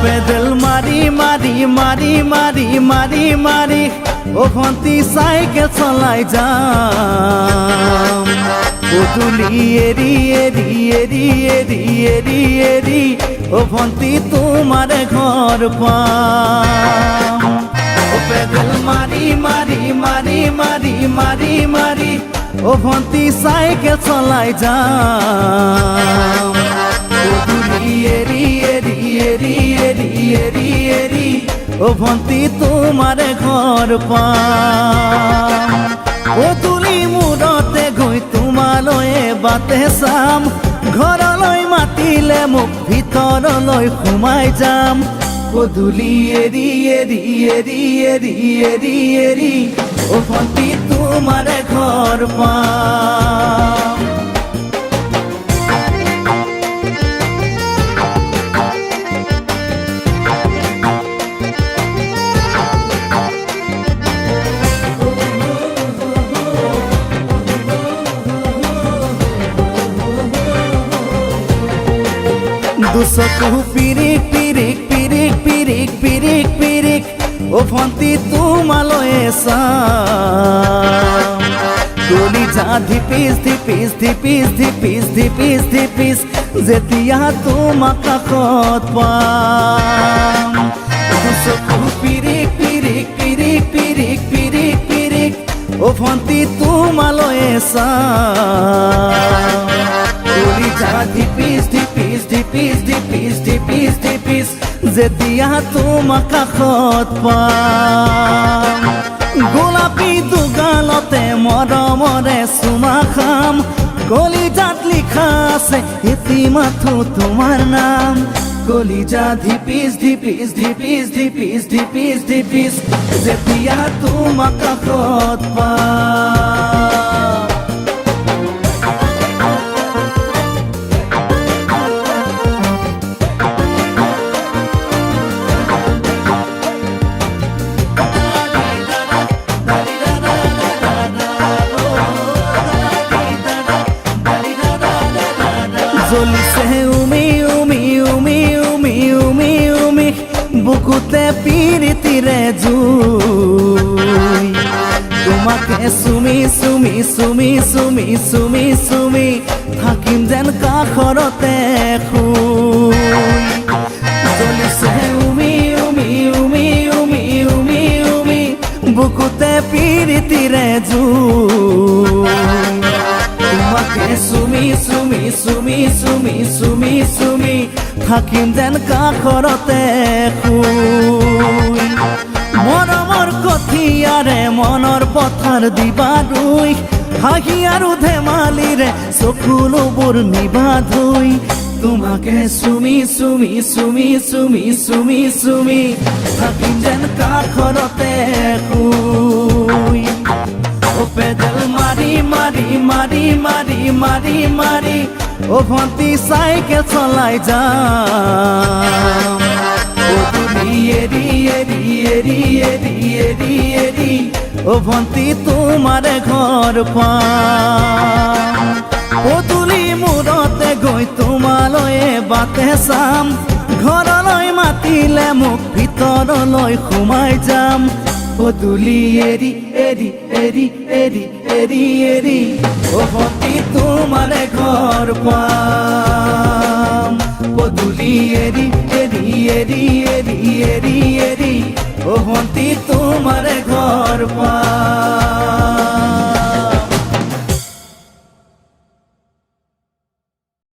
pedal মারি মারি মারি মারি মারি মারি ও ভন্তি সাইকেল চলাই যাম পদূলি এরি এরি এরি এরি এরি এরি ও ভন্তি তোমার ঘর পাম ও পেডেল মারি মারি মারি মারি মারি মারি ও ভন্তি সাইকেল চলাই যাম পদূলি এরি এরি এরি এরি এরি এরি ও ভন্তি তোমার ঘর পাম পদূলি মূৰতে গৈ তোমালৈয়ে বাটে চাম ঘৰলৈ মাতিলে মোক ভিতৰলৈ সোমাই যাম পদূলি এৰি এৰি এৰি এৰি এৰি এৰি ও ভন্তি তোমাৰ ঘৰ পাম দুচকু পিৰিক পিৰিক পিৰিক পিৰিক পিৰিক পিৰিক ও ভন্তি তোমালৈয়ে চাম কলিজা ধিপিচ ধিপিচ ধিপিচ ধিপিচ ধিপিচ ধিপিচ যেতিয়া তোমাক কাষত পাম দুচকু পিৰিক পিৰিক পিৰিক পিৰিক পিৰিক পিৰিক ও ভন্তি তোমালৈয়ে চাম কলিজা ধিপিচ ধিপিচ ধিপিচ ধিপিচ ধিপিচ ধিপিচ যেতিয়া তোমাক কাষত পাম গোলাপী দুগালতে মৰমৰে চুমা খাম কলিজাত লিখা আছে এটি মাথো তোমাৰ নাম কলিজা ধিপিচ ধিপিচ ধিপিচ ধিপিচ ধিপিচ ধিপিচ যেতিয়া তোমাক কাষত পাম জ্বলিছে উমি উমি উমি উমি উমি উমি বুকুতে পিৰিতিৰে জুই তোমাকে চুমি চুমি চুমি চুমি চুমি চুমি থাকিম যেন কাষৰতে শুই জ্বলিছে উমি উমি উমি উমি উমি উমি বুকুতে পিৰিতিৰে জুই তোমাকে চুমি চুমি চুমি চুমি চুমি চুমি থাকিম যেন কাষৰতে শুই মৰমৰ কঠিয়াৰে মনৰ পথাৰ দিবা ৰুই হাঁহি আৰু ধেমালিৰে চকুলোবোৰ নিবা ধুই তোমাকে চুমি চুমি চুমি চুমি চুমি চুমি থাকিম যেন কাষৰতে শুই ও পেডেল মারি মারি মারি মারি মারি মারি ও ভন্তি সাইকেল চলাই যাম পদূলি এরি এরি এরি এরি এরি এরি ও ভন্তি তোমাৰ ঘৰ পাম পদূলি মূৰতে গৈ তোমালৈয়ে বাটে চাম ঘৰলৈ মাতিলে মোক ভিতৰলৈ সোমাই যাম পদূলি এৰি এৰি এৰি এৰি এৰি এৰি ও ভন্তি তোমাৰ ঘৰ পাম পদূলি এৰি এৰি এৰি এৰি এৰি এৰি ও ভন্তি তোমাৰ ঘৰ পাম